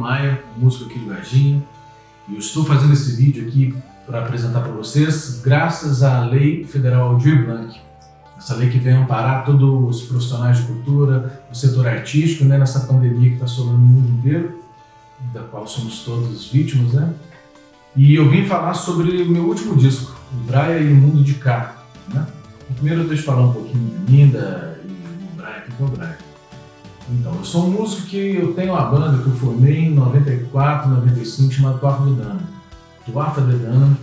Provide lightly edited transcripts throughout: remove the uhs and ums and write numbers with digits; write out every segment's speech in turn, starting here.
Maia, músico aqui de Varginha, e eu estou fazendo esse vídeo aqui para apresentar para vocês graças à Lei Federal Aldir Blanc. Essa lei que vem amparar todos os profissionais de cultura, o setor artístico, né, nessa pandemia que está assolando o mundo inteiro, da qual somos todos vítimas, né? E eu vim falar sobre o meu último disco, o Braia e o Mundo de Cá, né? Primeiro deixa eu falar um pouquinho de mim e do Braia, que é o Braia. Então, eu sou um músico que eu tenho uma banda que eu formei em 94, 95, chamada Tuatha Dé Danann,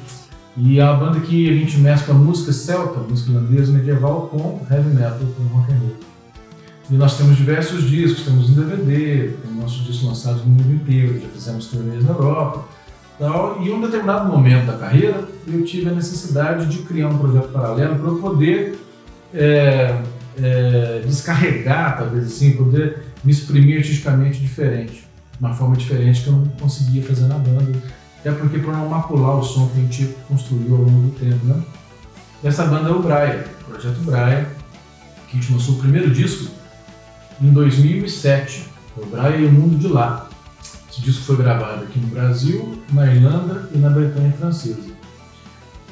e é uma banda que a gente mescla música celta, música irlandesa medieval com heavy metal, com rock and roll. E nós temos diversos discos, temos um DVD, temos nossos discos lançados no mundo inteiro, já fizemos turnês na Europa. Tal, e em um determinado momento da carreira, eu tive a necessidade de criar um projeto paralelo para eu poder descarregar, talvez assim, poder me exprimir artisticamente diferente, de uma forma diferente que eu não conseguia fazer na banda, até porque para não macular o som que a gente construiu ao longo do tempo, né? Essa banda é o Braia, o Projeto Braia, que a gente lançou o primeiro disco em 2007, o Braia e o Mundo de Lá. Esse disco foi gravado aqui no Brasil, na Irlanda e na Bretanha Francesa.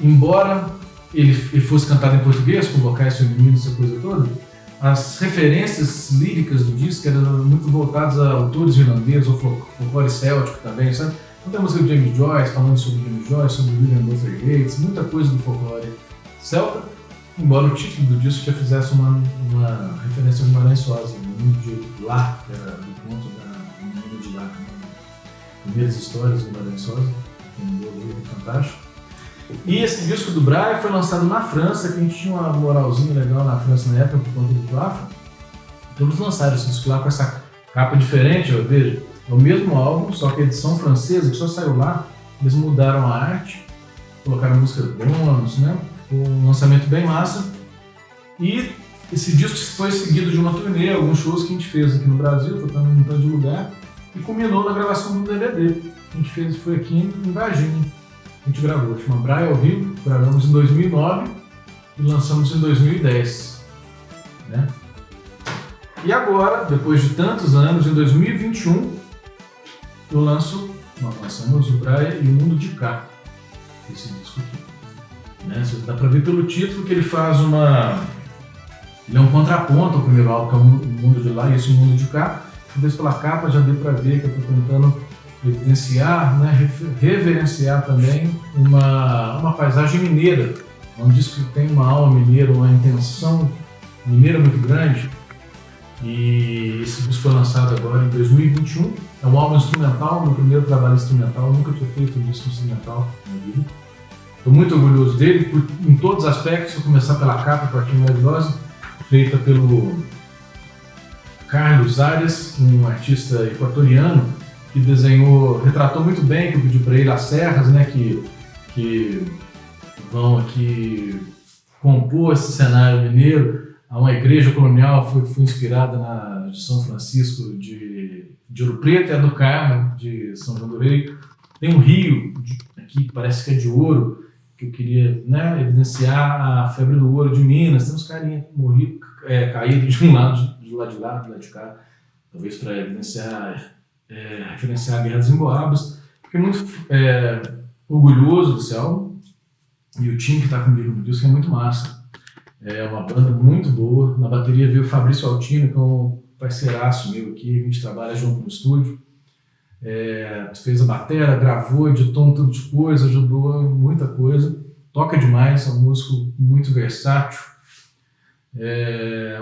Embora ele fosse cantado em português, com vocais femininos, essa coisa toda, as referências líricas do disco eram muito voltadas a autores irlandeses, ou folclore céltico também, sabe? Então tem a música do James Joyce, falando sobre James Joyce, sobre William Butler Yeats, muita coisa do folclore celta, embora o título do disco já fizesse uma referência ao Guimarães Rosa, o Mundo de Lá, que era do conto da Menina de Lá, primeiras histórias do Guimarães Rosa, que é um livro fantástico. E esse disco do Braia foi lançado na França, que a gente tinha uma moralzinha legal na França na época, por conta do Tuatha. Então eles lançaram esse disco lá com essa capa diferente, eu vejo. É o mesmo álbum, só que a edição francesa, que só saiu lá, eles mudaram a arte, colocaram música bônus, né? Ficou um lançamento bem massa. E esse disco foi seguido de uma turnê, alguns shows que a gente fez aqui no Brasil, tocando em um tanto de lugar, e culminou na gravação do DVD. A gente fez, foi aqui em Varginha. A gente gravou, chama Braia ao Vivo, gravamos em 2009 e lançamos em 2010. Né? E agora, depois de tantos anos, em 2021, nós lançamos o Braia e o Mundo de Cá, esse disco aqui. Né? Dá pra ver pelo título que ele faz ele é um contraponto ao primeiro álbum, que é o Mundo de Lá e esse Mundo de Cá. Talvez pela capa já dê pra ver que eu estou tentando evidenciar, né, reverenciar também uma paisagem mineira. É um disco que tem uma alma mineira, uma intenção mineira muito grande. E esse disco foi lançado agora em 2021. É um álbum instrumental, meu primeiro trabalho instrumental. Eu nunca tinha feito um disco instrumental na vida. Estou muito orgulhoso dele, em todos os aspectos. Vou começar pela capa, para quem maravilhosa, feita pelo Carlos Arias, um artista equatoriano, que retratou muito bem, que eu pedi para ele as serras, né, que vão aqui compor esse cenário mineiro. Uma igreja colonial foi inspirada na de São Francisco de Ouro Preto e a do Carmo, de São João do Rei. Tem um rio aqui que parece que é de ouro, que eu queria, né, evidenciar a febre do ouro de Minas. Tem uns carinhas caídos de um lado, do lado de lá, do lado de cá, talvez para referenciar a Guerra dos Emboabas. Fiquei muito orgulhoso desse álbum, e o time que está comigo no disco é muito massa. É uma banda muito boa. Na bateria veio o Fabrício Altino, que é um parceiraço meu aqui, a gente trabalha junto no estúdio. Fez a bateria, gravou, editou um tanto de coisa, ajudou muita coisa. Toca demais, é um músico muito versátil.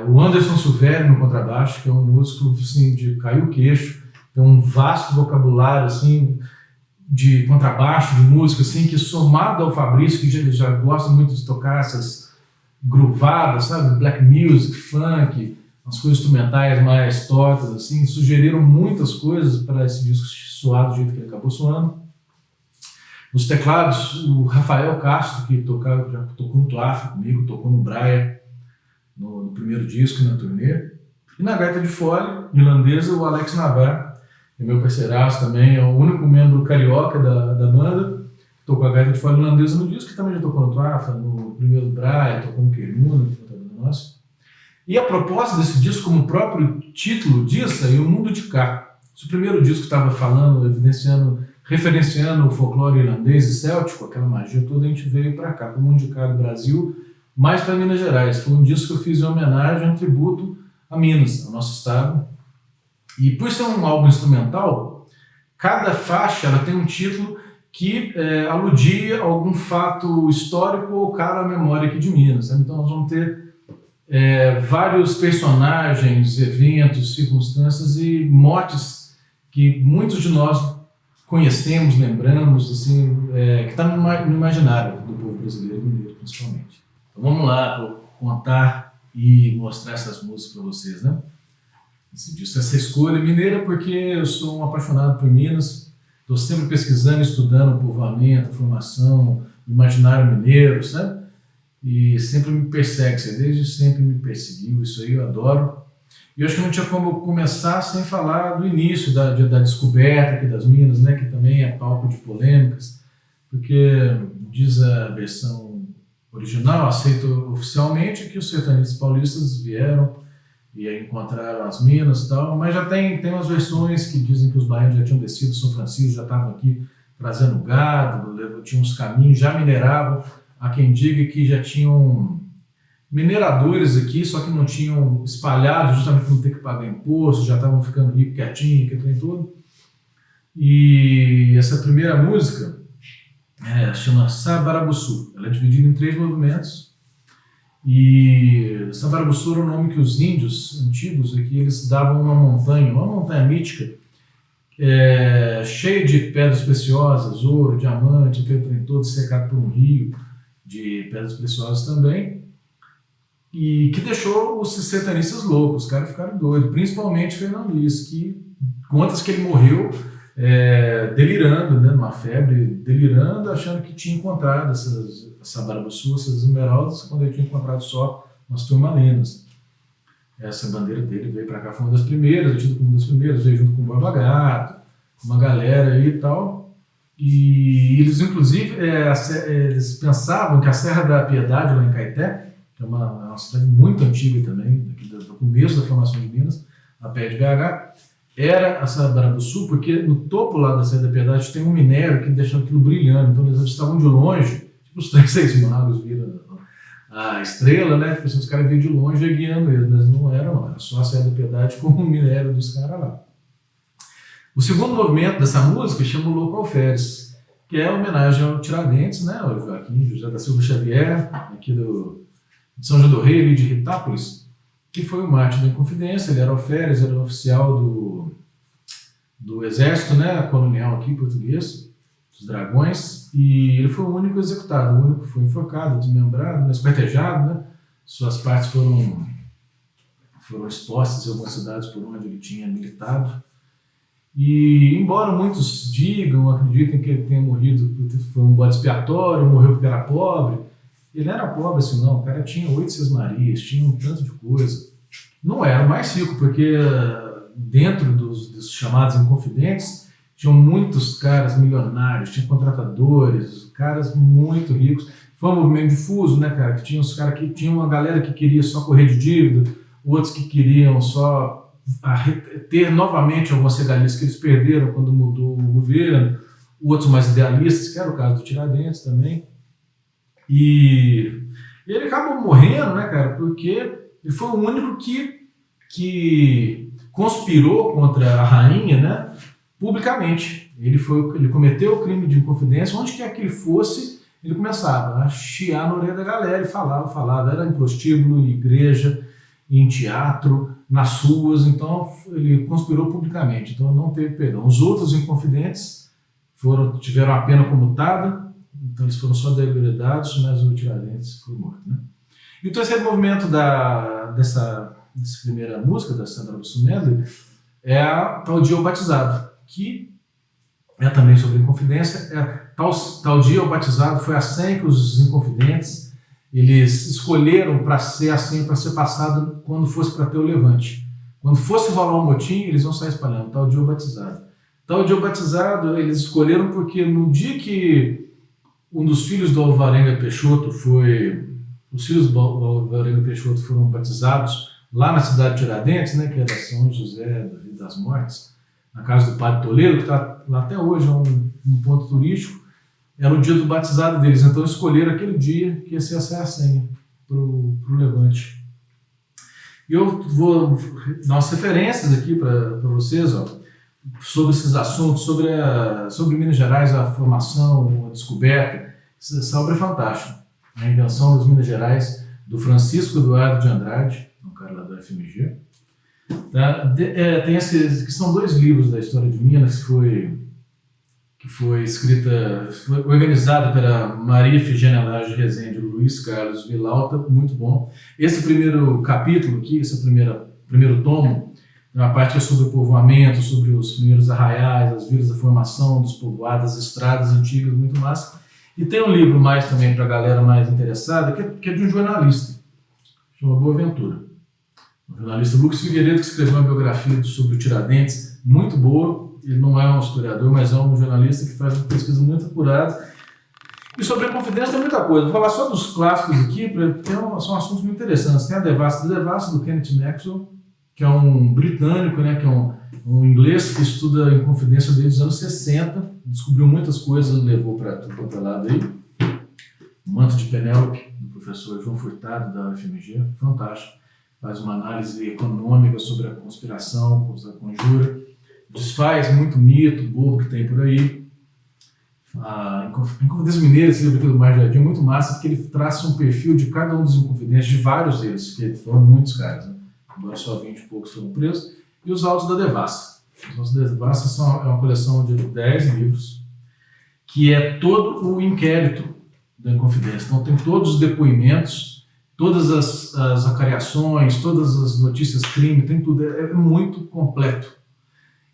O Anderson Silvério no contrabaixo, que é um músico assim, de cair o queixo, tem um vasto vocabulário assim, de contrabaixo, de música, assim, que somado ao Fabrício, que já gosta muito de tocar essas groovadas, sabe? Black music, funk, as coisas instrumentais mais tortas, assim, sugeriram muitas coisas para esse disco soar do jeito que ele acabou soando. Nos teclados, o Rafael Castro, que já tocou no Tuatha comigo, tocou no Braia, no primeiro disco e na turnê. E na gaita de fole irlandesa, o Alex Navar, que é meu parceiraço também, é o único membro carioca da banda, que tocou a gaita de fole irlandesa no disco, que também já tocou no Tuatha, no primeiro Braia, tocou no Quermuna, nossa. E a proposta desse disco, como o próprio título diz, é o Mundo de Cá. Se o primeiro disco estava falando, referenciando o folclore irlandês e céltico, aquela magia toda, a gente veio para cá, para o mundo de cá do Brasil, mais para Minas Gerais. Foi um disco que eu fiz em homenagem, um tributo a Minas, ao nosso estado. E por ser um álbum instrumental, cada faixa ela tem um título que aludia a algum fato histórico ou caro à memória aqui de Minas. Sabe? Então nós vamos ter vários personagens, eventos, circunstâncias e motes que muitos de nós conhecemos, lembramos, assim, que está no imaginário do povo brasileiro e mineiro, principalmente. Então vamos lá para contar e mostrar essas músicas para vocês, né? Essa escolha mineira porque eu sou um apaixonado por Minas, estou sempre pesquisando, estudando o povoamento, a formação, o imaginário mineiro, sabe? E sempre me persegue, desde sempre me perseguiu, isso aí eu adoro. E eu acho que não tinha como começar sem falar do início da descoberta aqui das Minas, né, que também é palco de polêmicas, porque diz a versão original, aceita oficialmente, que os sertanistas paulistas vieram e aí encontraram as minas e tal, mas já tem umas versões que dizem que os baianos já tinham descido São Francisco, já estavam aqui trazendo gado, tinham uns caminhos, já mineravam. Há quem diga que já tinham mineradores aqui, só que não tinham espalhado, justamente por não ter que pagar imposto, já estavam ficando ricos quietinho, que tem tudo. E essa primeira música chama Sabarabuçu. Ela é dividida em 3 movimentos. E Sabarabuçu era o nome que os índios antigos aqui eles davam uma montanha mítica, cheia de pedras preciosas, ouro, diamante, aquele trem todo secado por um rio de pedras preciosas também, e que deixou os sertanistas loucos, os caras ficaram doidos, principalmente Fernão Lins, que conta-se que ele morreu delirando, né, numa febre, delirando, achando que tinha encontrado essas Sabarabuçu, essas esmeraldas, quando ele tinha encontrado só umas turmalinas. Essa bandeira dele veio para cá, foi uma das primeiras, tido como uma das primeiras, veio junto com o Borba Gato, uma galera aí e tal. E eles, inclusive, eles pensavam que a Serra da Piedade, lá em Caeté, que é uma cidade muito antiga também, do começo da formação de Minas, a pé de BH, era a Sabarabuçu, porque no topo lá da Serra da Piedade tem um minério que deixa aquilo brilhando. Então eles estavam de longe, tipo os 36 magos viram a estrela, né? Tipo, os caras viam de longe e guiando eles, mas não era só a Serra da Piedade com o minério dos caras lá. O segundo movimento dessa música chama o Louco Alferes, que é homenagem ao Tiradentes, né, ao Joaquim José da Silva Xavier, aqui de São João do Rei, ali de Ritápolis, que foi o mártir da Inconfidência. Ele era alferes, era oficial do exército, né, colonial aqui, português, dos Dragões, e ele foi o único executado, o único que foi enforcado, desmembrado, esquartejado, né, suas partes foram expostas em algumas cidades por onde ele tinha militado. E embora muitos acreditem que ele tenha morrido porque foi um bode expiatório, morreu porque era pobre, ele não era pobre assim não, o cara tinha 8 sesmarias, tinha um tanto de coisa. Não era o mais rico, porque dentro dos chamados Inconfidentes tinham muitos caras milionários, tinha contratadores, caras muito ricos. Foi um movimento difuso, né, cara, que tinha os caras que tinha uma galera que queria só correr de dívida, outros que queriam só ter novamente algumas regalias que eles perderam quando mudou o governo, outros mais idealistas, que era o caso do Tiradentes também. E ele acabou morrendo, né, cara, porque ele foi o único que conspirou contra a rainha, né, publicamente. Ele cometeu o crime de inconfidência, onde quer que ele fosse, ele começava a chiar na orelha da galera e falava, era em prostíbulo, em igreja, em teatro, nas ruas, então ele conspirou publicamente, então não teve perdão. Os outros Inconfidentes tiveram a pena comutada, então eles foram só degradados, mas o Tiradentes foi morto, né? E o terceiro movimento dessa primeira música, da Sabarabuçu Medley, é a Tal Dia o Batizado, que é também sobre Inconfidência. Tal Dia o Batizado foi a senha que os Inconfidentes eles escolheram para ser assim, para ser passado quando fosse para ter o levante. Quando fosse rolar um motim, eles vão sair espalhando, Tal Dia o Batizado. Tal Dia o Batizado eles escolheram porque no dia que um dos filhos do Alvarenga Peixoto foram batizados lá na cidade de Tiradentes, né, que era São José das Mortes, na casa do Padre Toledo, que está lá até hoje, é um ponto turístico. Era o dia do batizado deles, então escolheram aquele dia que ia ser a senha para o Levante. E eu vou dar umas referências aqui para vocês, ó, sobre esses assuntos, sobre Minas Gerais, a formação, a descoberta. Essa obra é fantástica. A invenção das Minas Gerais, do Francisco Eduardo de Andrade, um cara lá da FMG. Tá? Tem esses, que são 2 livros da história de Minas, que foi organizada pela Maria Efigênia Lage Rezende e Luiz Carlos Vilauta, muito bom. Esse primeiro capítulo aqui, esse primeiro tomo, tem uma parte que é sobre o povoamento, sobre os primeiros arraiais, as vilas da formação dos povoados, as estradas antigas, muito massa. E tem um livro mais também para a galera mais interessada, que é de um jornalista, chama Boaventura. O jornalista Lucas Figueiredo, que escreveu uma biografia sobre o Tiradentes, muito boa. Ele não é um historiador, mas é um jornalista que faz uma pesquisa muito apurada. E sobre a Confidência tem muita coisa. Vou falar só dos clássicos aqui, porque são assuntos muito interessantes. Tem a Devassa do Kenneth Maxwell, que é um britânico, né, que é um inglês que estuda em Confidência desde os anos 60, descobriu muitas coisas, levou para tudo para lado aí. O Manto de Penélope, do professor João Furtado, da UFMG, fantástico. Faz uma análise econômica sobre a conspiração, a conjura. Desfaz muito mito, bobo que tem por aí. Inconfidência Mineira, esse livro aqui do Mar Jardim, é muito massa, porque ele traça um perfil de cada um dos inconfidentes, de vários deles, que foram muitos caras, né? Agora só 20 e poucos foram presos. E os Autos da Devassa. Os Autos da Devassa é uma coleção de 10 livros, que é todo o inquérito da Inconfidência. Então tem todos os depoimentos, todas as acariações, todas as notícias crime, tem tudo. É muito completo.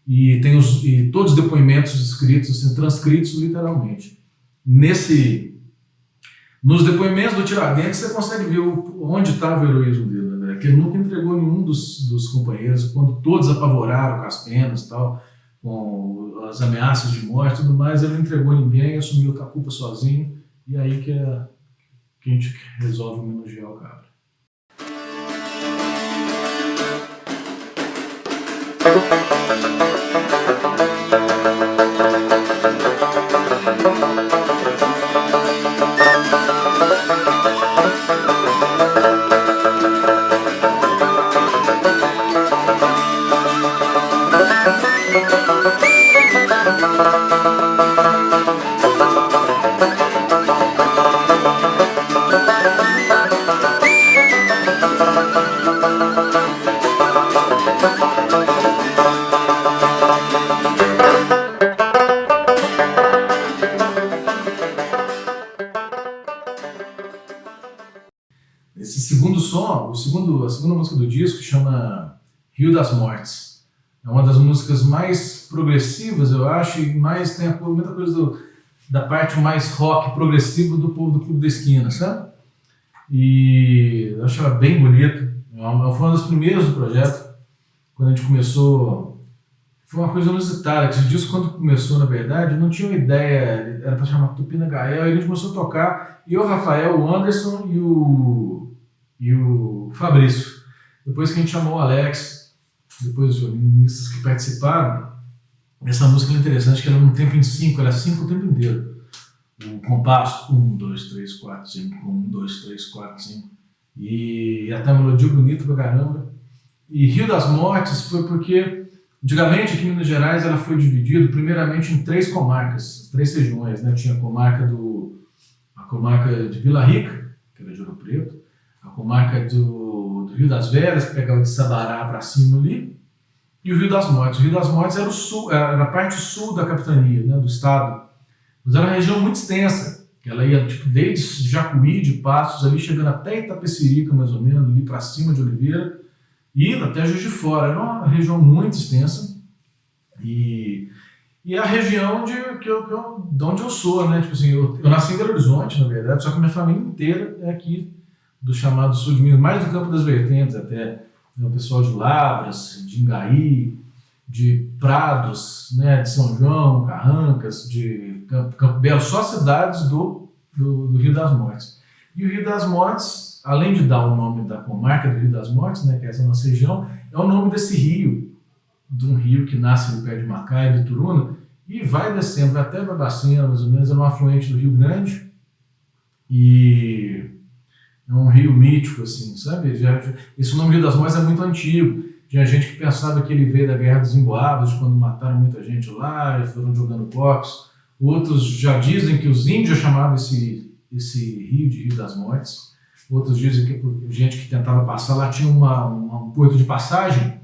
E tem todos os depoimentos escritos, assim, transcritos literalmente. Nos depoimentos do Tiradentes, você consegue ver onde estava o heroísmo dele, né? Que ele nunca entregou nenhum dos companheiros, quando todos apavoraram com as penas e tal, com as ameaças de morte e tudo mais, ele não entregou ninguém, assumiu a culpa sozinho, e aí que a gente resolve homenagear o cabra. Esse segundo som, a segunda música do disco, chama Rio das Mortes. É uma das músicas mais progressivas, eu acho, e mais tem muita coisa da parte mais rock progressivo do povo do Clube da Esquina, sabe? E eu acho ela bem bonita. Foi uma das primeiras do projeto. Quando a gente começou, foi uma coisa inusitada. Esse disco, quando começou, na verdade, eu não tinha uma ideia, era para chamar Tupina Gael, e a gente começou a tocar, e o Rafael, o Anderson e o Fabrício. Depois que a gente chamou o Alex, depois os violinistas que participaram, essa música é interessante, que ela não tempo em 5, ela é 5 o tempo inteiro. O compasso, 1, 2, 3, 4, 5, 1, 2, 3, 4, 5. E até uma melodia bonita pra caramba. E Rio das Mortes foi porque, antigamente, aqui em Minas Gerais, ela foi dividida primeiramente em 3 comarcas, 3 regiões, né? Tinha a comarca de Vila Rica, que era de Ouro Preto, a comarca do Rio das Velhas, que pegava de Sabará para cima ali, e o Rio das Mortes. O Rio das Mortes era, era a parte sul da capitania, né, do estado, mas era uma região muito extensa. Ela ia tipo, desde Jacuí, de Passos, ali chegando até Itapecerica, mais ou menos, ali para cima de Oliveira, e até Juiz de Fora. Era uma região muito extensa, e a região de onde eu sou, né? Tipo assim, eu nasci em Belo Horizonte, na verdade, só que minha família inteira é aqui do chamado sul de Minas, mais do Campo das Vertentes até, né, o pessoal de Lavras, de Ingaí, de Prados, né, de São João, Carrancas, de Campo Belo, só cidades do Rio das Mortes. E o Rio das Mortes, além de dar o nome da comarca do Rio das Mortes, né, que é essa nossa região, é o nome desse rio, de um rio que nasce no pé de Macaé, Bituruna, e vai descendo, vai até Barbacena, mais ou menos, é um afluente do Rio Grande, e é um rio mítico, assim, sabe? Esse nome Rio das Mortes é muito antigo. Tinha gente que pensava que ele veio da Guerra dos Emboabas, quando mataram muita gente lá e foram jogando corpos. Outros já dizem que os índios chamavam esse rio de Rio das Mortes. Outros dizem que gente que tentava passar lá tinha um porto de passagem,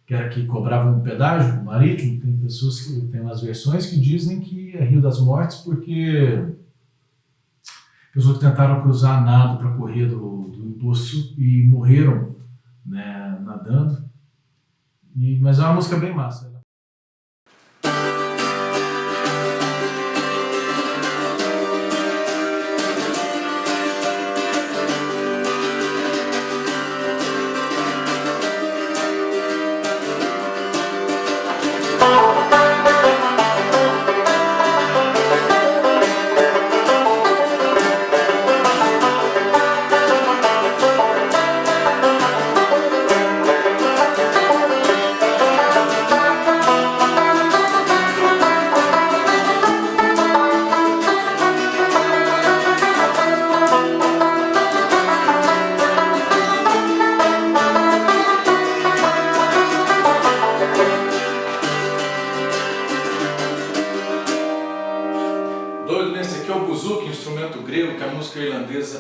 que era que cobrava um pedágio marítimo. Tem pessoas que tem umas versões que dizem que é Rio das Mortes porque pessoas que tentaram cruzar a nado para correr do imposto e morreram, né, nadando. Mas é uma música bem massa.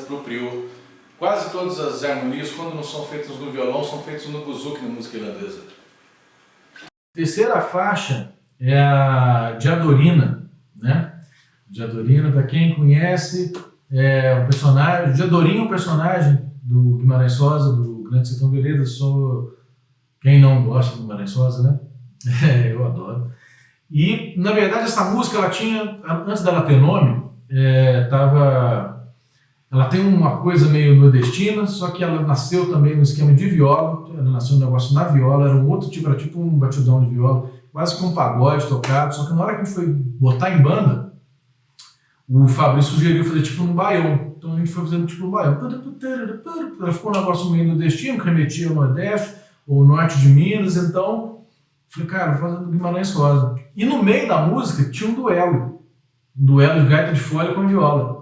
Apropriou. Quase todas as harmonias, quando não são feitas no violão, são feitas no buzuki na música irlandesa. A terceira faixa é a Diadorina, né? Diadorina, para quem conhece, é um personagem. Diadorim é um personagem do Guimarães Rosa, do Grande Sertão Veredas. Quem não gosta do Guimarães Rosa, né? Eu adoro. E, na verdade, essa música, ela tinha, antes dela ter nome, ela tem uma coisa meio nordestina, só que ela nasceu também no esquema de viola. Ela nasceu um negócio na viola, era um outro tipo, era tipo um batidão de viola, quase que um pagode tocado. Só que na hora que a gente foi botar em banda, o Fabrício sugeriu fazer tipo um baião. Então a gente foi fazendo tipo um baião. Ela ficou um negócio meio nordestino, que remetia ao Nordeste, ou Norte de Minas. Então, falei, cara, vou fazer do Guimarães Rosa. E no meio da música tinha um duelo de gaita de folha com viola.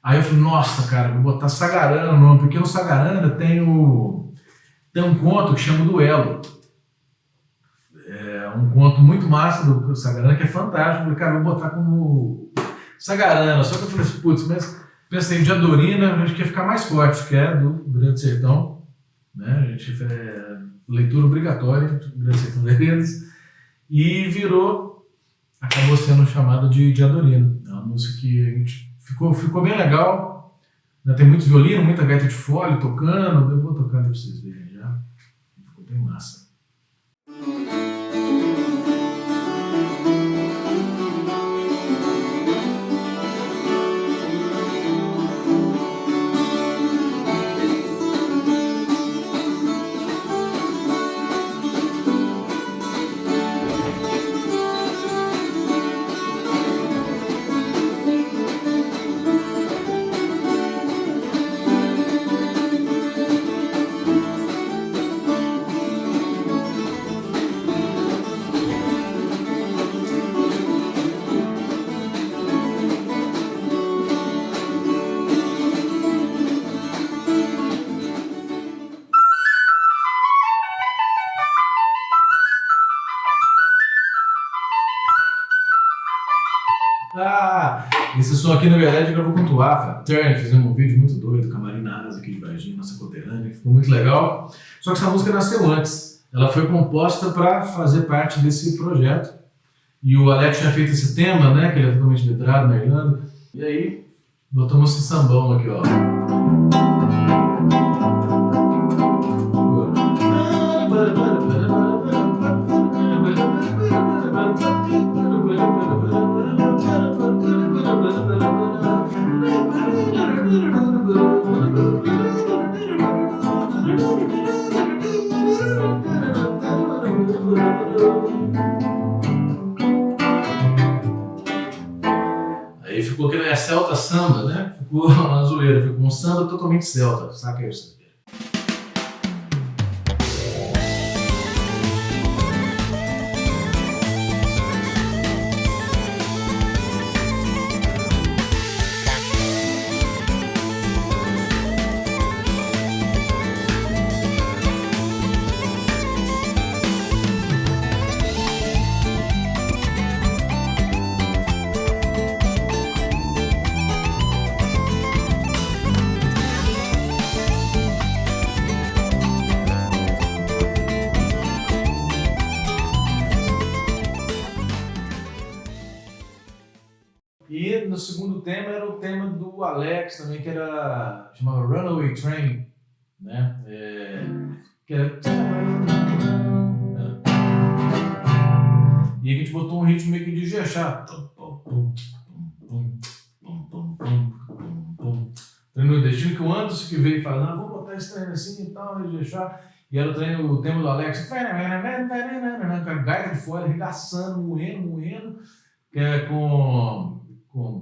Aí eu falei, nossa, cara, vou botar Sagarana no nome, porque no Sagarana tem um conto que chama Duelo. É um conto muito massa do Sagarana, que é fantástico. Eu falei, cara, vou botar como Sagarana. Só que eu falei assim, putz, mas pensei em Diadorina, a gente quer ficar mais forte, que é do Grande Sertão. Né? A gente leitura obrigatória do Grande Sertão Veredas. E acabou sendo chamada de Diadorina. É uma música que a gente ficou bem legal, né? Tem muito violino, muita gaita de folha tocando. Eu vou tocando para vocês verem já. Ficou bem massa. Esse som aqui, na verdade, gravou com o Tuafa Turner, fizemos um vídeo muito doido com a Marina Asa aqui de Varginha, nossa conterrânea, que ficou muito legal. Só que essa música nasceu antes. Ela foi composta para fazer parte desse projeto. E o Alex tinha feito esse tema, né, que ele é totalmente vidrado na Irlanda. E aí, botamos esse sambão aqui, ó. Aí ficou que é celta samba, né? Ficou uma zoeira, ficou um samba totalmente celta, saca isso? E no segundo tema era o tema do Alex também, que era chamava Runaway Train, né? Que era... E a gente botou um ritmo meio que de Jexá. Treino nordestino, que o Anderson que veio falando, vamos botar esse treino assim e tal, de Jexá. E era o tema do Alex, com a gaita de fora, arregaçando, moendo, que é com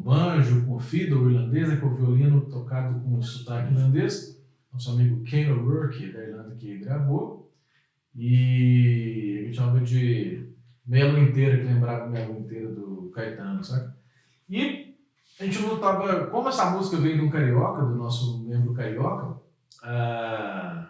banjo, com fiddle irlandesa, com violino tocado com sotaque irlandês. Nosso amigo Kane O'Rourke, da Irlanda, que gravou. E a gente chamava de meia lua inteira, que lembrava meia lua inteira do Caetano, sabe? E a gente não tava... Como essa música veio de um carioca, do nosso membro carioca, a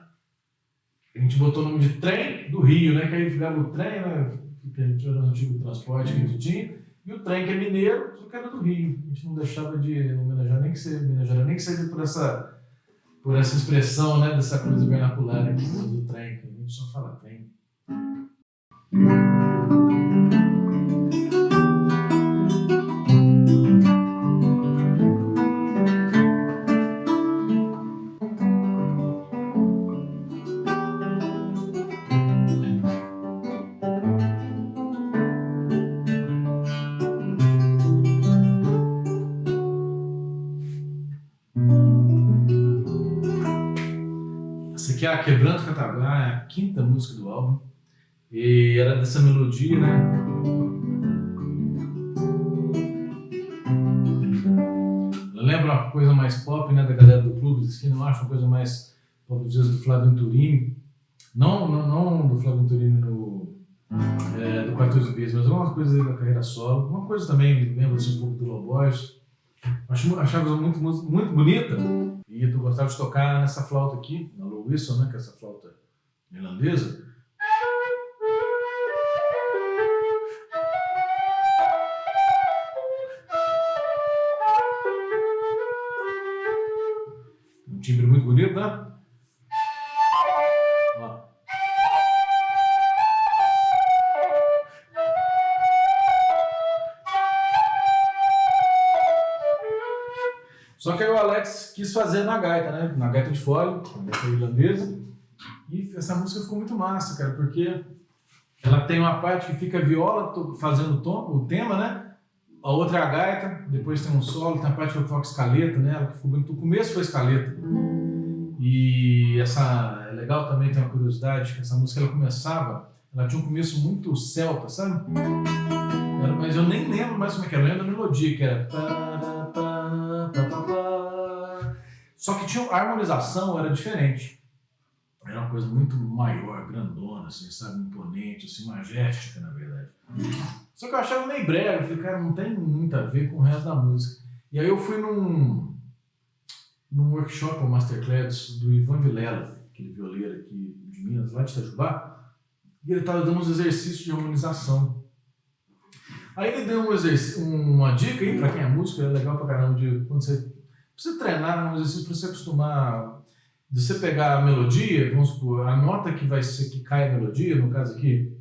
gente botou o nome de Trem do Rio, né? Que aí ficava o trem, né? Que a gente era o antigo transporte que a gente tinha. E o trem, que é mineiro, só que era do Rio. A gente não deixava de homenagear, nem que seja por essa expressão, né? Dessa coisa vernacular aqui do trem, que a gente só fala trem. Essa aqui é a Quebrando Cataguá, é a quinta música do álbum. E era dessa melodia, né? Ela lembra uma coisa mais pop, né? Da galera do Clube da Esquina, eu acho uma coisa mais pop do Flávio Venturini. Não do Flávio Venturini do 14 Bis, mas algumas coisas da carreira solo. Uma coisa também lembra assim, um pouco do Lobois. Achava muito bonita. E eu gostava de tocar nessa flauta aqui, na Low Whistle, né? Que é essa flauta irlandesa. Um timbre muito bonito, né? Ó. Só que aí o Alex quis fazer na gaita, né? Na gaita de fole, na gaita irlandesa. E essa música ficou muito massa, cara, porque ela tem uma parte que fica a viola fazendo o tema, né? A outra é a gaita, depois tem um solo, tem a parte que eu toco escaleta nela, que ficou bonito. O começo foi escaleta. E essa é legal também, tem uma curiosidade, que essa música ela tinha um começo muito celta, sabe? Mas eu nem lembro mais como é que era, eu lembro da melodia, que era... Só que a harmonização era diferente. Era uma coisa muito maior, grandona, assim, sabe? Imponente, assim, majestica, na verdade. Só que eu achava meio brega, eu falei, cara, não tem muito a ver com o resto da música. E aí eu fui num workshop, ou masterclass, do Ivan Vilela, aquele violeiro aqui de Minas, lá de Itajubá, e ele estava dando uns exercícios de harmonização. Aí ele deu uma dica aí, pra quem é músico, é legal pra caramba, de quando você precisa treinar um exercício para você acostumar, de você pegar a melodia, vamos supor, a nota que vai ser que cai a melodia, no caso aqui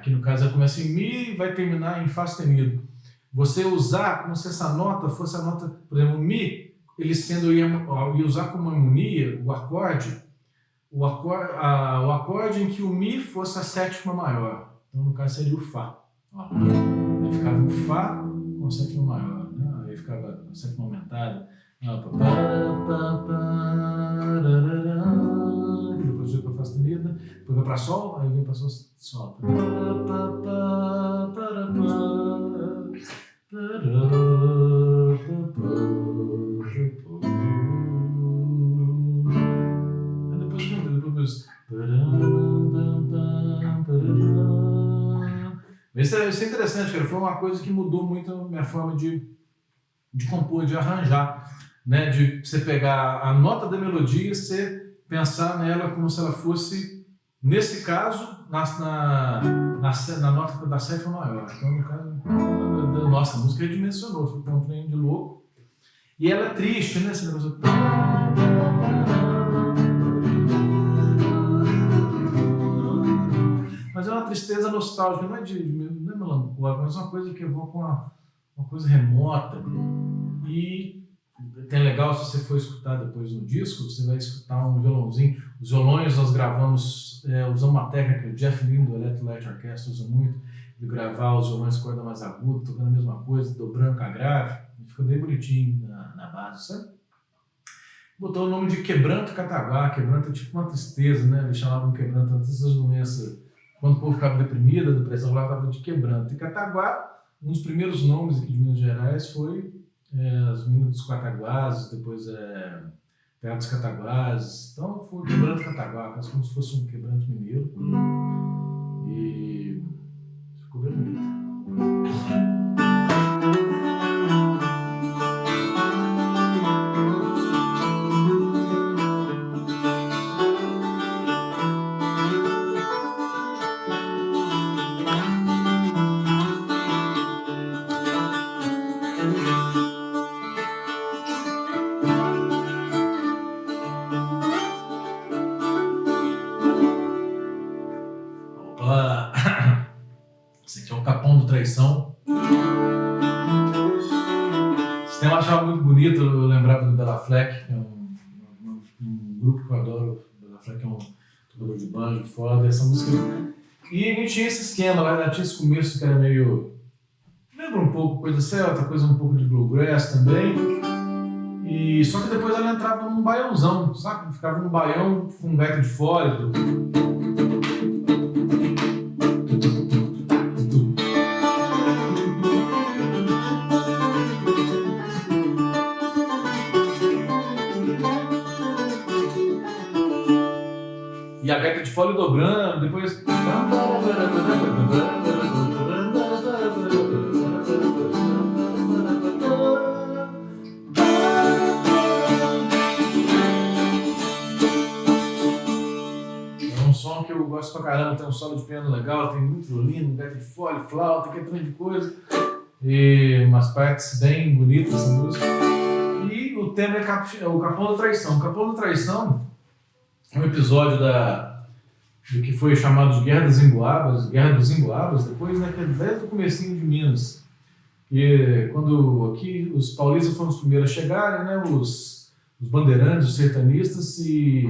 no caso ela começa em Mi e vai terminar em Fá sustenido. Você usar como se essa nota fosse a nota, por exemplo, Mi, ele sendo, ia usar como harmonia o acorde em que o Mi fosse a sétima maior. Então no caso seria o Fá. Ó. Aí ficava o Fá com a sétima maior, né? Aí ficava a sétima aumentada. Depois vai para Fá sustenido, depois vai para Sol, aí vem para Sol. Isso é interessante, cara. Foi uma coisa que mudou muito a minha forma de compor, de arranjar, né? De você pegar a nota da melodia e você pensar nela como se ela fosse, nesse caso, na nota da sétima maior. Então, no caso, nossa, a música redimensionou, foi um trem de louco. E ela é triste, né? Esse negócio... Mas mas é uma tristeza nostálgica, não é melancólica, mas é uma coisa que evoca uma coisa remota. E é legal, se você for escutar depois no disco, você vai escutar um violãozinho. Os violões nós gravamos usando uma técnica que o Jeff Lynne do Electric Light Orchestra usa muito, de gravar os violões corda mais aguda, tocando a mesma coisa, dobrando com a grave, e fica bem bonitinho na base, sabe? Botou o nome de Quebranto Cataguá. Quebranto é tipo uma tristeza, né? Eles chamavam de quebranto antes dessas doenças. Quando o povo ficava deprimido, a depressão lá estava de quebranto. E Cataguá, um dos primeiros nomes aqui de Minas Gerais foi as Minas dos Cataguases, depois Terra dos Cataguases. Então foi Quebranto Cataguá, quase como se fosse um quebranto mineiro. E ficou bem bonito. Esse aqui é o Capão do Traição. Esse tema eu achava muito bonito, eu lembrava do Bela Fleck, que é um grupo que eu adoro. O Bela Fleck é um tocador de banjo foda, essa música. E a gente tinha esse esquema lá, tinha esse começo que era meio. Lembra um pouco coisa celta, coisa um pouco de bluegrass também. E só que depois ela entrava num baiãozão, sabe? Ficava num baião com um gaita de fole. E a gaita de fole dobrando, depois. É um som que eu gosto pra caramba, tem um solo de piano legal, tem muito violino, gaita de fole, flauta, que é tanto de coisa. E umas partes bem bonitas dessa música. E o tema é o Capão da Traição. O Capão da Traição é um episódio do que foi chamado de Guerra dos Emboabas, depois, né, que é desde o comecinho de Minas. E quando aqui os paulistas foram os primeiros a chegarem, né, os bandeirantes, os sertanistas, e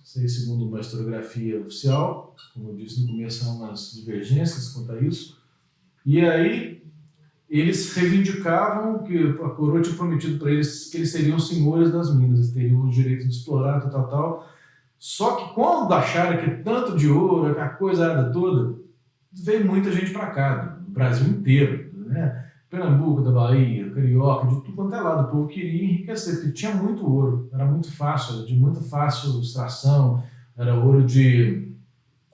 segundo uma historiografia oficial, como eu disse no começo, há umas divergências quanto a isso. E aí eles reivindicavam que a coroa tinha prometido para eles que eles seriam senhores das minas, eles teriam o direito de explorar, tal. Só que quando acharam que tanto de ouro, aquela coisa toda, veio muita gente para cá, do Brasil inteiro, né? Pernambuco, da Bahia, Carioca, de tudo quanto é lado. O povo queria enriquecer, porque tinha muito ouro, era muito fácil, de muito fácil extração, era ouro de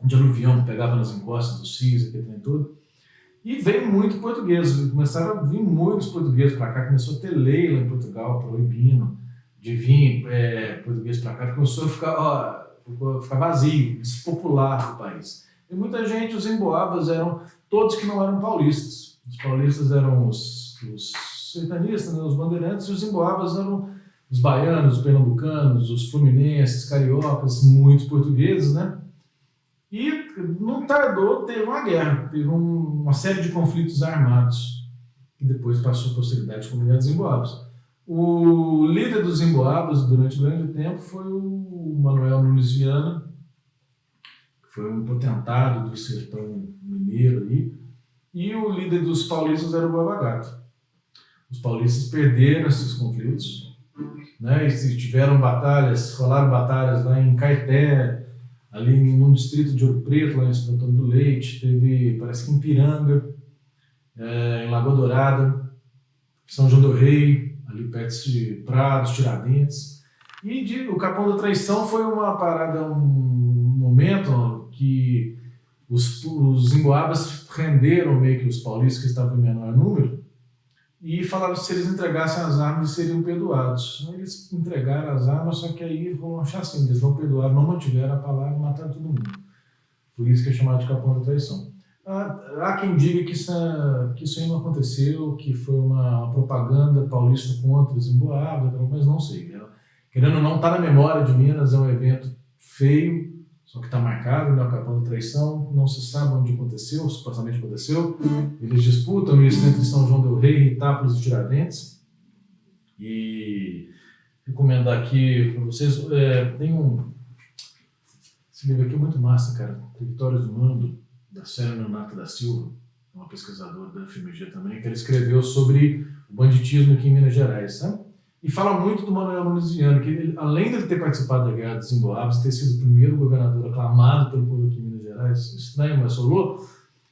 aluvião que pegava nas encostas do Cis, aquele trem todo. E veio muito português, começaram a vir muitos portugueses para cá, começou a ter lei lá em Portugal, proibindo de vir português para cá, começou a ficar vazio, despopular o país. E muita gente, os emboabas eram todos que não eram paulistas. Os paulistas eram os sertanistas, né, os bandeirantes, e os emboabas eram os baianos, os pernambucanos, os fluminenses, cariocas, muitos portugueses, né? E não tardou, teve uma guerra, teve uma série de conflitos armados, que depois passou a posteridade como Guerra dos Emboabas. O líder dos Emboabas durante grande tempo foi o Manuel Nunes Viana, que foi um potentado do sertão mineiro aí, e o líder dos paulistas era o Borba Gato. Os paulistas perderam esses conflitos, né, e tiveram batalhas, rolaram batalhas lá em Caeté, ali no distrito de Ouro Preto, lá em Santo Antônio do Leite, teve, parece que em Piranga, em Lagoa Dourada, São João do Rei, ali perto de Prados, Tiradentes. E o Capão da Traição foi uma parada, um momento que os emboabas renderam meio que os paulistas que estavam em menor número e falaram que se eles entregassem as armas seriam perdoados. Eles entregaram as armas, só que aí rolou um chacina, eles não perdoaram, não mantiveram a palavra e mataram todo mundo. Por isso que é chamado de Capão da Traição. Há quem diga que isso aí não aconteceu, que foi uma propaganda paulista contra os emboabas, mas não sei. Querendo ou não, está na memória de Minas, é um evento feio, só que está marcado, né, o capão da traição, não se sabe onde aconteceu, supostamente aconteceu. Eles disputam isso entre São João del Rei, Itápolis e Tiradentes. E recomendar aqui para vocês, tem esse livro aqui é muito massa, cara, Territórios do Mundo, da Célia Nonato da Silva, uma pesquisadora da FMG também, que ela escreveu sobre o banditismo aqui em Minas Gerais, sabe? E fala muito do Manuel Nunes Viana, que ele, além de ele ter participado da Guerra dos Emboabas, ter sido o primeiro governador aclamado pelo povo aqui em Minas Gerais, estranho, mas solou,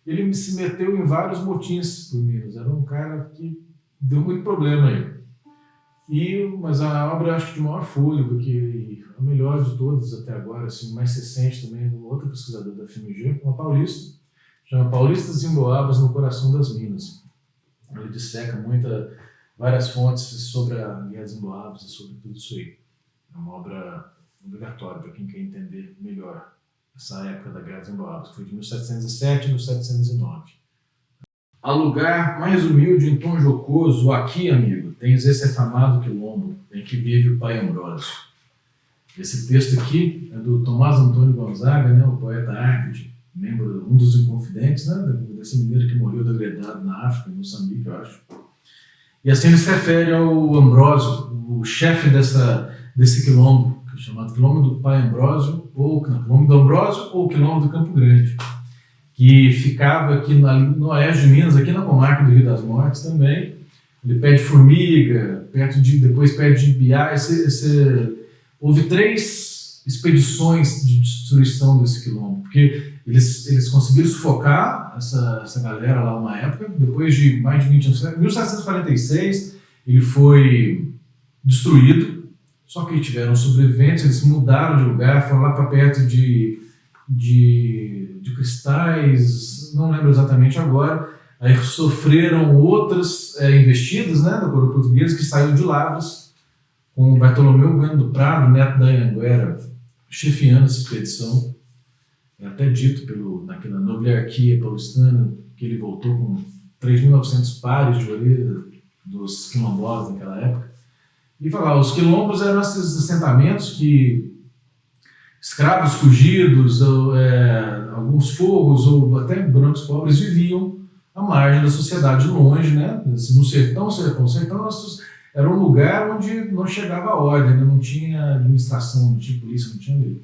ele se meteu em vários motins por Minas. Era um cara que deu muito problema aí. Mas a obra, acho que de maior fôlego, que a melhor de todas até agora, assim, mais recente também, de outra pesquisadora da FMG, uma paulista, chama Paulistas e Emboabas no Coração das Minas. Ele disseca várias fontes sobre a Guerra dos Emboabas e sobre tudo isso aí. É uma obra obrigatória para quem quer entender melhor essa época da Guerra dos Emboabas, que foi de 1707 a 1709. A lugar mais humilde em tom jocoso, aqui, amigo, tens esse afamado quilombo em que vive o pai Ambrósio. Esse texto aqui é do Tomás Antônio Gonzaga, né, o poeta árabe, um dos Inconfidentes, né, desse mineiro que morreu degradado na África, em Moçambique, eu acho. E assim ele se refere ao Ambrósio, o chefe desse quilombo, que é chamado Quilombo do Pai Ambrósio, ou Quilombo do Ambrósio, ou Quilombo do Campo Grande, que ficava aqui no oeste de Minas, aqui na comarca do Rio das Mortes também. Ele pede Formiga, depois pede Ibiá. Houve 3 expedições de destruição desse quilombo, porque eles conseguiram sufocar essa galera lá uma época, depois de mais de 20 anos. Em 1746 ele foi destruído, só que tiveram sobreviventes, eles mudaram de lugar, foram lá para perto de Cristais, não lembro exatamente agora. Aí sofreram outras investidas, né, da coroa portuguesa, que saiu de Lavras, com Bartolomeu Bueno do Prado, neto da Anhanguera, chefiando essa expedição. É até dito naquela nobiliarquia paulistana que ele voltou com 3.900 pares de orelha dos quilombolas naquela época. E falar, os quilombos eram esses assentamentos que escravos fugidos, alguns forros ou até brancos pobres viviam à margem da sociedade longe, né? No sertão era um lugar onde não chegava a ordem, né? Não tinha administração, não tinha polícia, não tinha lei.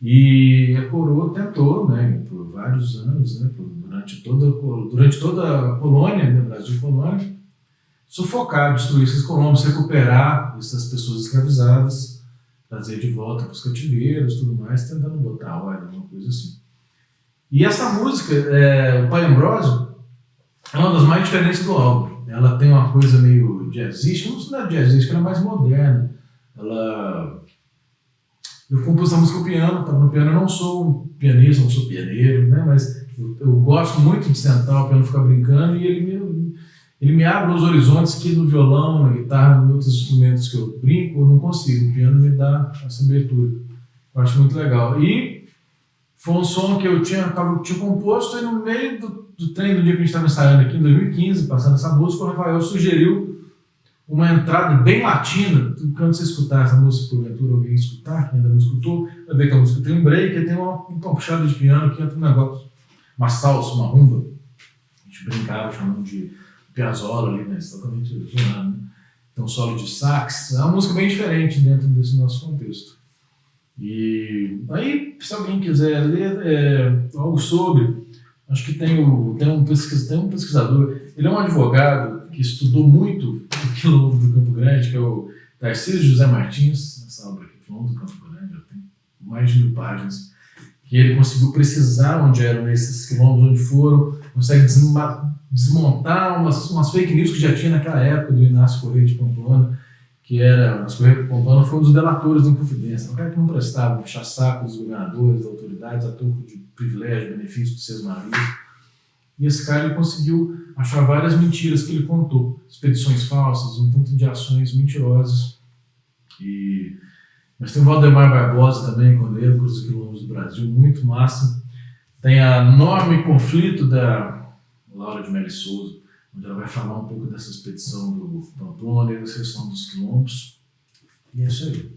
E a coroa tentou, né, por vários anos, né, durante toda a colônia, né, Brasil colônia, sufocar, destruir esses colonos, recuperar essas pessoas escravizadas, trazer de volta para os cativeiros, tudo mais, tentando botar ordem, alguma coisa assim. E essa música, o Pai Ambrósio, é uma das mais diferentes do álbum. Ela tem uma coisa meio jazzística, não é jazzística, ela é mais moderna. Eu compus essa música com piano, estava no piano, eu não sou um pianista, não sou pianeiro, né, mas eu gosto muito de sentar, o piano ficar brincando, e ele me abre os horizontes que no violão, na guitarra, em outros instrumentos que eu brinco, eu não consigo. O piano me dá essa abertura. Eu acho muito legal. E foi um som que eu tinha composto, e no meio do treino, do dia que a gente estava ensaiando aqui, em 2015, passando essa música, o Rafael sugeriu uma entrada bem latina. Quando você escutar essa música, porventura alguém escutar, que ainda não escutou, vai ver que a música tem um break, e tem uma puxada de piano, que entra um negócio, uma salsa, uma rumba. A gente brincava chamando de Piazzolla ali, né? Totalmente zoando, né? Tem um solo de sax. É uma música bem diferente dentro desse nosso contexto. E aí, se alguém quiser ler algo sobre, acho que tem um pesquisador, ele é um advogado que estudou muito o quilombo do Campo Grande, que é o Tarcísio José Martins, essa obra aqui, Quilombo do Campo Grande, já tem mais de 1000 páginas, que ele conseguiu precisar onde eram esses quilombos, onde foram, consegue desmontar umas fake news que já tinha naquela época do Inácio Corrêa de Pamplona, que era, Inácio Corrêa de Pamplona foi um dos delatores da Inconfidência, um cara que não prestava, puxar saco dos governadores, das autoridades, a troco de privilégio, benefício dos seus maridos. E esse cara ele conseguiu achar várias mentiras que ele contou, expedições falsas, um tanto de ações mentirosas. Mas tem o Valdemar Barbosa também, com Cruz dos Quilombos do Brasil, muito massa. Tem a Enorme Conflito da Laura de Melo Souza, onde ela vai falar um pouco dessa expedição do Pamplona e da seção dos quilombos. E é isso aí.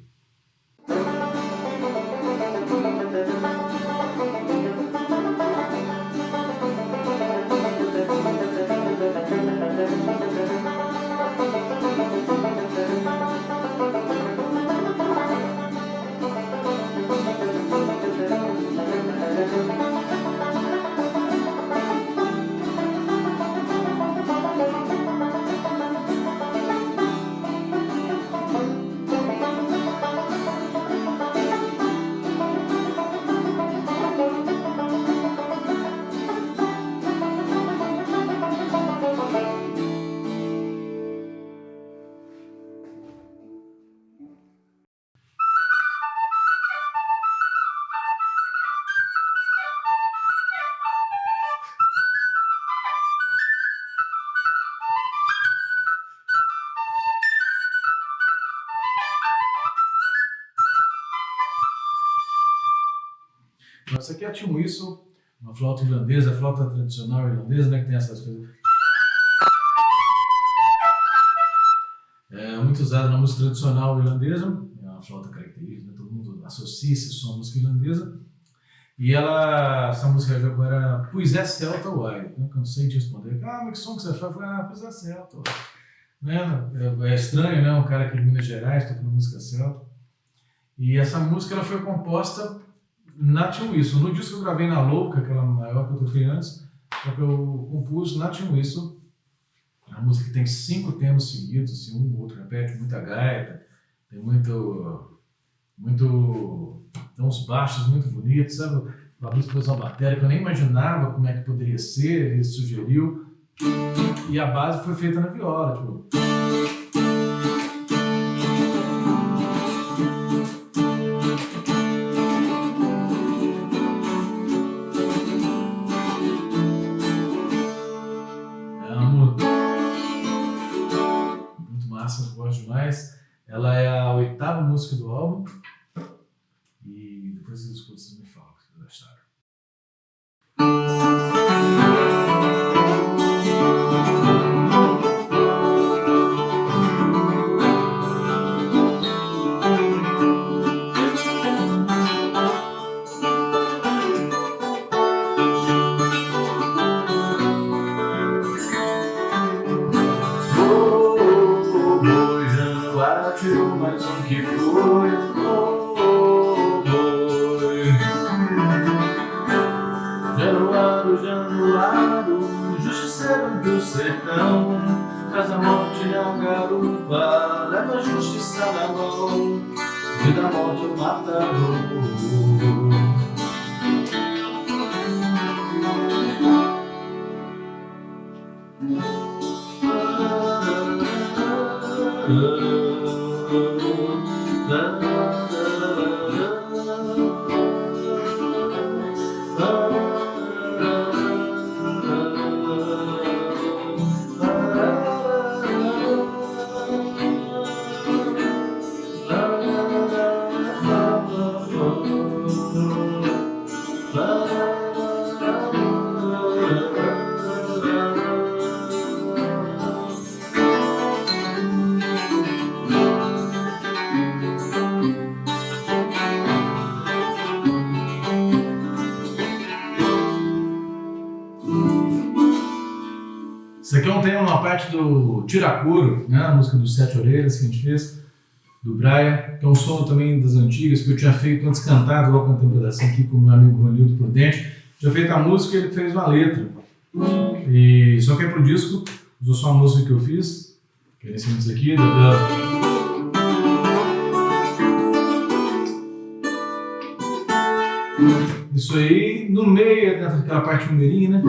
Essa aqui é a Tim Whistle, uma flauta irlandesa, a flauta tradicional irlandesa, né, que tem essas coisas. É muito usada na música tradicional irlandesa, é uma flauta característica, né, todo mundo associa esse som à música irlandesa. E essa música agora, Pois é Celta Wild, né, cansei de responder, mas que som que você faz? Eu falei, pois é Celta. Né? É estranho, né, um cara aqui de Minas Gerais tocando música celta. E essa música ela foi composta na Tim Whistle. No disco que eu gravei na Louca, aquela maior que eu toquei antes, eu compus na Tim Whistle. É uma música que tem 5 temas seguidos, assim, um outro repete, muita gaita, tem tem uns baixos muito bonitos, sabe? O Fabrício pôs uma bateria que eu nem imaginava como é que poderia ser, ele sugeriu. E a base foi feita na viola, tipo. Eu gosto demais. Ela é a 8ª música do álbum. E depois vocês escutam, vocês me falam o que vocês acharam. Mais um que foi, Januário, Januário, justiceiro do sertão, traz a morte a garupa, leva a justiça na mão, e da morte o matador. Isso aqui é um tema, uma parte do Tiracuro, né? A música dos Sete Orelhas que a gente fez, do Brian, que é um som também das antigas, que eu tinha feito antes cantado, logo cantei um pedacinho aqui com o meu amigo Ronildo Prudente. Tinha feito a música e ele fez uma letra. E só que é pro disco, usou só a música que eu fiz, que é esse música aqui, isso aí, no meio, dentro daquela parte mineirinha, né?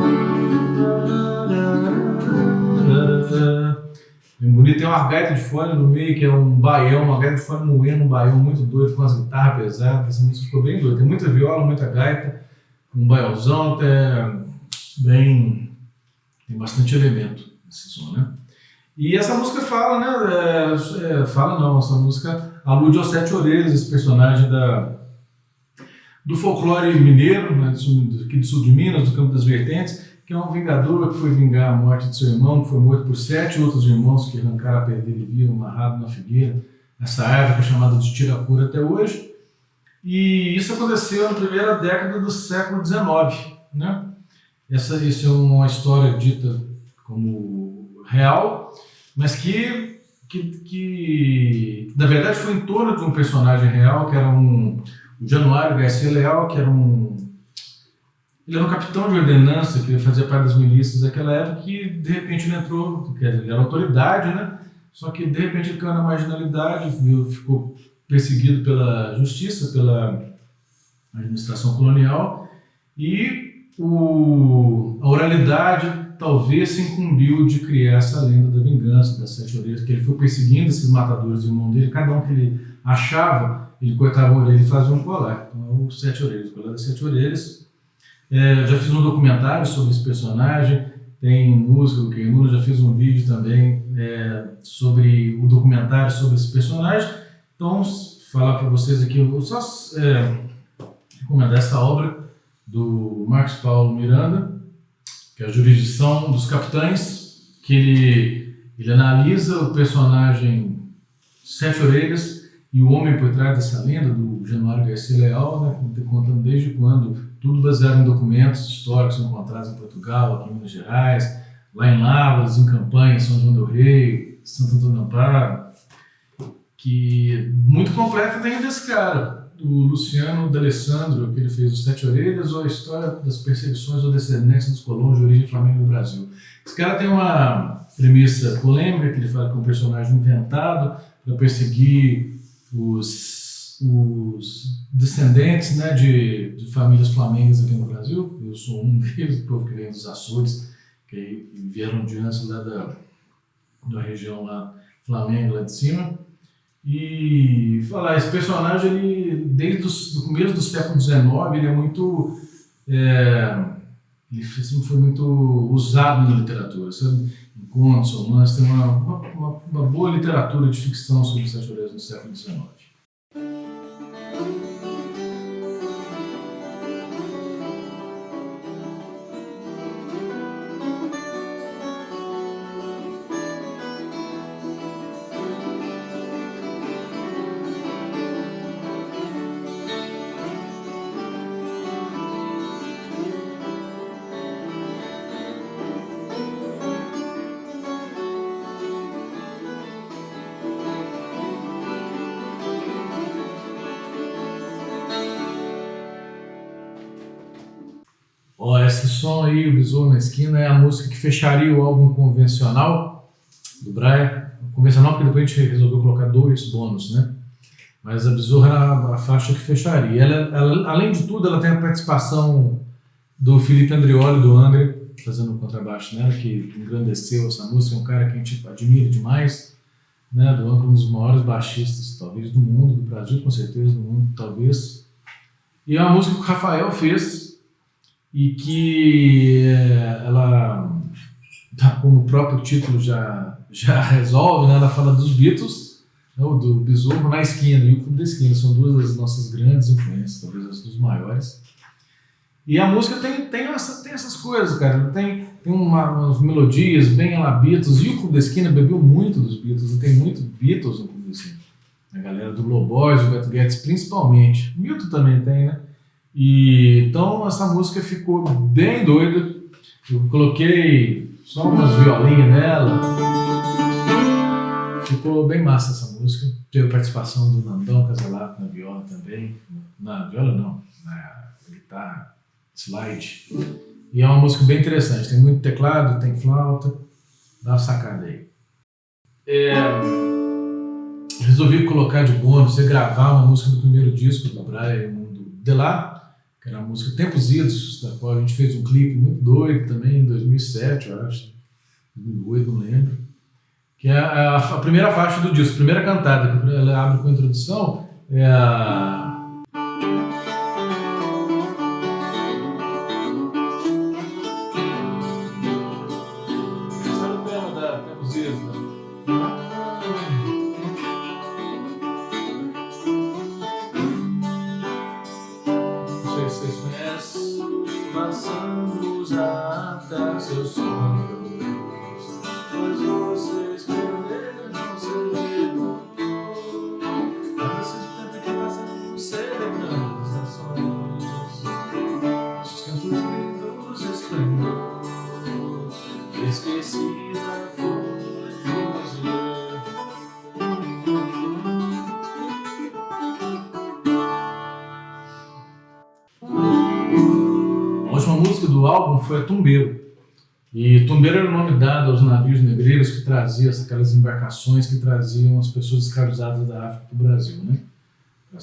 Bem bonito, tem uma gaita de fole no meio, que é um baião, uma gaita de fole moendo, um baião muito doido, com as guitarras pesadas, essa música ficou bem doida. Tem muita viola, muita gaita, um baiãozão, tem bastante elemento nesse som, né? E essa música fala, né? Essa música alude aos Sete Orelhas, esse personagem do folclore mineiro, né, aqui do sul de Minas, do Campo das Vertentes, que é um vingador que foi vingar a morte de seu irmão, que foi morto por 7 outros irmãos que arrancaram a pele dele vivo, amarrado na figueira, nessa árvore que é chamada de Tiracura até hoje. E isso aconteceu na primeira década do século XIX, né? Isso é uma história dita como real, mas que na verdade foi em torno de um personagem real, que era o Januário Garcia Leal, que era ele era um capitão de ordenança, que fazia parte das milícias daquela época, que de repente ele entrou, porque ele era autoridade, né? Só que de repente ele caiu na marginalidade, ficou perseguido pela justiça, pela administração colonial, e a oralidade talvez se incumbiu de criar essa lenda da vingança, das Sete Orelhas, que ele foi perseguindo esses matadores do irmão dele, cada um que ele achava, ele cortava a orelha e fazia um colar. Então, os Sete Orelhas, o colar das Sete Orelhas. Já fiz um documentário sobre esse personagem, tem música do Queimula, já fiz um vídeo também sobre o documentário sobre esse personagem. Então, falar para vocês aqui, eu vou só recomendar essa obra do Marcos Paulo Miranda, que é a Jurisdição dos Capitães, que ele analisa o personagem Sete Orelhas e o homem por trás dessa lenda, do Januário Garcia Leal, né, contando desde quando, tudo baseado em documentos históricos encontrados em Portugal, aqui em Minas Gerais, lá em Lavras, em Campanha, São João del Rei, Santo Antônio do Amparo, que muito completa tem desse cara, o Luciano D'Alessandro, que ele fez Os Sete Orelhas, ou a história das perseguições ou descendentes dos colonos de origem flamenga no Brasil. Esse cara tem uma premissa polêmica, que ele fala que é um personagem inventado para perseguir os descendentes, né, de famílias flamengas aqui no Brasil. Eu sou um deles, o povo que vem dos Açores, que vieram de antes lá da região lá, Flamengo, lá de cima. E falar, esse personagem, ele, desde o começo do século XIX, ele é muito... ele sempre foi muito usado na literatura, sabe? Em contos, romances, tem uma boa literatura de ficção sobre Sete Orelhas no século XIX. Ó, esse som aí, o Besouro na Esquina, é a música que fecharia o álbum convencional do Brian. Convencional porque depois a gente resolveu colocar 2 bônus, né? Mas a Besouro era a faixa que fecharia. Ela, além de tudo, ela tem a participação do Felipe Andrioli, do Angra, fazendo o contrabaixo nela, que engrandeceu essa música. É um cara que a gente admira demais, né? Do Angra, um dos maiores baixistas, talvez, do mundo, do Brasil, com certeza, do mundo, talvez. E é uma música que o Rafael fez, e que ela, como o próprio título já resolve, né, ela fala dos Beatles, né, do Besouro na Esquina e o Clube da Esquina, são duas das nossas grandes influências, talvez as dos maiores. E a música tem essas coisas, cara, tem umas melodias bem a la Beatles, e o Clube da Esquina bebeu muito dos Beatles, tem muito Beatles no Clube da Esquina. A galera do Low Boys, o Beto Guedes principalmente, Milton também tem, né? E então essa música ficou bem doida. Eu coloquei só umas violinhas nela. Ficou bem massa essa música. Teve a participação do Nandão Casalato na viola também. Na viola não, na guitarra slide. E é uma música bem interessante. Tem muito teclado, tem flauta. Dá uma sacada aí. Resolvi colocar de bônus, gravar uma música do primeiro disco do Brian, Mundo de Lá, que era a música Tempos Idos, da qual a gente fez um clipe muito doido também, em 2007, eu acho, 2008, não lembro, que é a primeira faixa do disco, a primeira cantada, que ela abre com a introdução, é a... Sabe o tema da Tempos Idos, né? Vocês conhecem? Passamos a atar seus sonhos, pois vocês perderam, não se levantou. Esse tempo que passa por celebrando os sonhos, nossos cantos lindos esplendores, esquecida foi poesia. A última música do álbum foi a Tumbeiro. E Tumbeiro era o nome dado aos navios negreiros que traziam aquelas embarcações que traziam as pessoas escravizadas da África para o Brasil, né? Para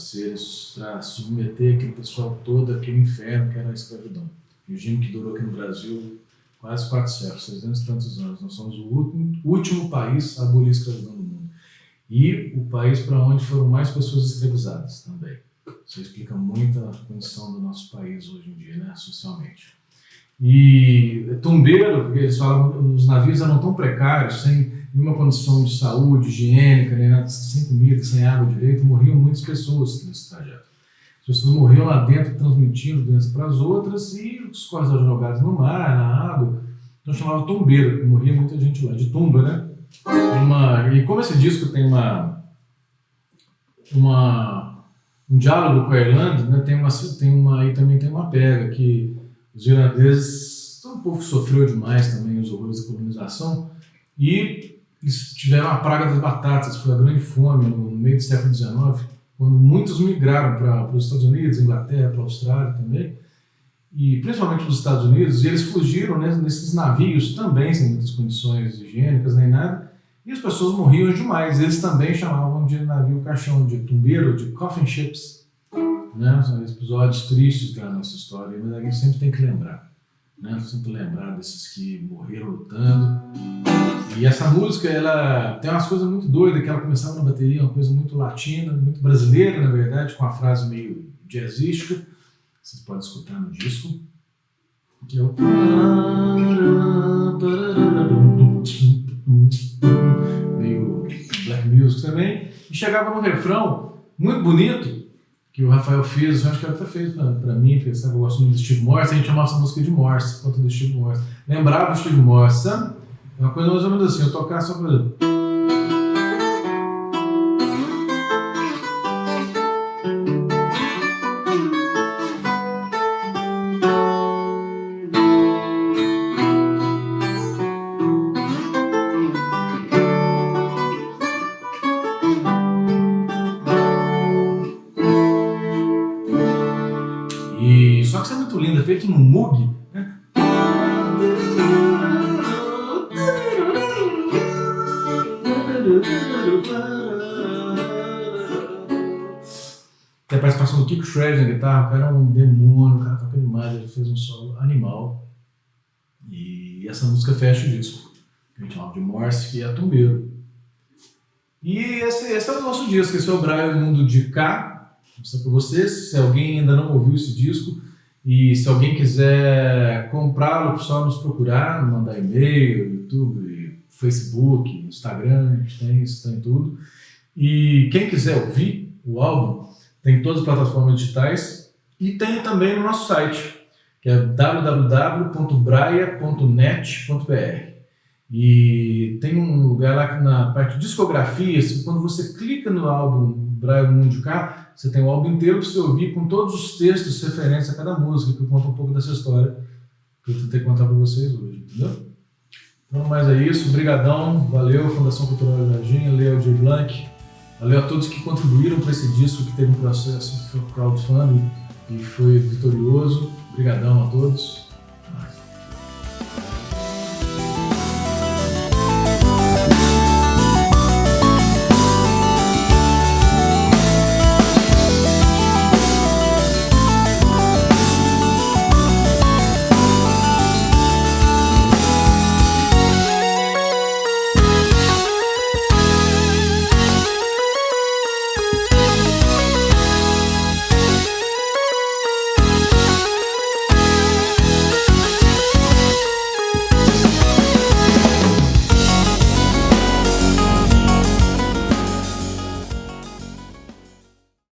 submeter aquele pessoal todo àquele inferno que era a escravidão. Regime que durou aqui no Brasil quase 4 séculos, 600 e tantos anos. Nós somos o último país a abolir a escravidão do mundo. E o país para onde foram mais pessoas escravizadas também. Isso explica muito a condição do nosso país hoje em dia, né, socialmente. E tombeiro, porque eles falavam, os navios eram tão precários, sem nenhuma condição de saúde, higiênica, nem nada, sem comida, sem água direito, morriam muitas pessoas nesse trajeto. As pessoas morriam lá dentro, transmitindo doença para as outras, e os corpos eram jogados no mar, na água. Então chamava tombeiro, porque morria muita gente lá, de tumba, né? E como esse disco tem um diálogo com a Irlanda, né? Aí também tem uma pega que os irlandeses, um povo que sofreu demais também os horrores da colonização, e eles tiveram a praga das batatas, foi a grande fome no meio do século XIX, quando muitos migraram para os Estados Unidos, Inglaterra, para a Austrália também, e principalmente nos Estados Unidos, e eles fugiram, né, nesses navios também, sem muitas condições higiênicas nem nada, e as pessoas morriam demais. Eles também chamavam de navio caixão, de tumbeiro, de coffin ships, né? São episódios tristes da nossa história, mas a gente sempre tem que lembrar, né? Sempre lembrar desses que morreram lutando. E essa música, ela tem umas coisas muito doidas, que ela começava na bateria, uma coisa muito latina, muito brasileira, na verdade, com a frase meio jazzística. Vocês podem escutar no disco. Que é o... meio black music também. E chegava no refrão, muito bonito, que o Rafael fez, eu acho que ele até fez pra mim, porque sabe, eu gosto muito do Steve Morse, a gente chamava essa música de Morse, por conta do Steve Morse. Lembrava o Steve Morse, sabe? É uma coisa mais ou menos assim, eu tocar só pra... E só que isso é muito lindo, é feito no Moog, né? Tem a participação do Kiko Shred na guitarra, o cara é um demônio, o cara toca demais, ele fez um solo animal. E essa música fecha o disco, que a gente chama de Morse, que é Tombeiro. E esse é o nosso disco, esse é o Braille Mundo de Cá. Vou mostrar para vocês, se alguém ainda não ouviu esse disco, e se alguém quiser comprá-lo, é só nos procurar, mandar e-mail, YouTube, Facebook, Instagram, a gente tem isso, tem tudo. E quem quiser ouvir o álbum, tem em todas as plataformas digitais e tem também no nosso site, que é www.braia.net.br. E tem um lugar lá que na parte de discografia, assim, quando você clica no álbum Braille Mundo de Cá, você tem o álbum inteiro para você ouvir com todos os textos referentes a cada música, que conta um pouco dessa história que eu tentei contar para vocês hoje, entendeu? Então, mas é isso, brigadão, valeu, Fundação Cultural de Varginha, Leo J. Blanc, valeu a todos que contribuíram para esse disco, que teve um processo de crowdfunding e foi vitorioso, brigadão a todos.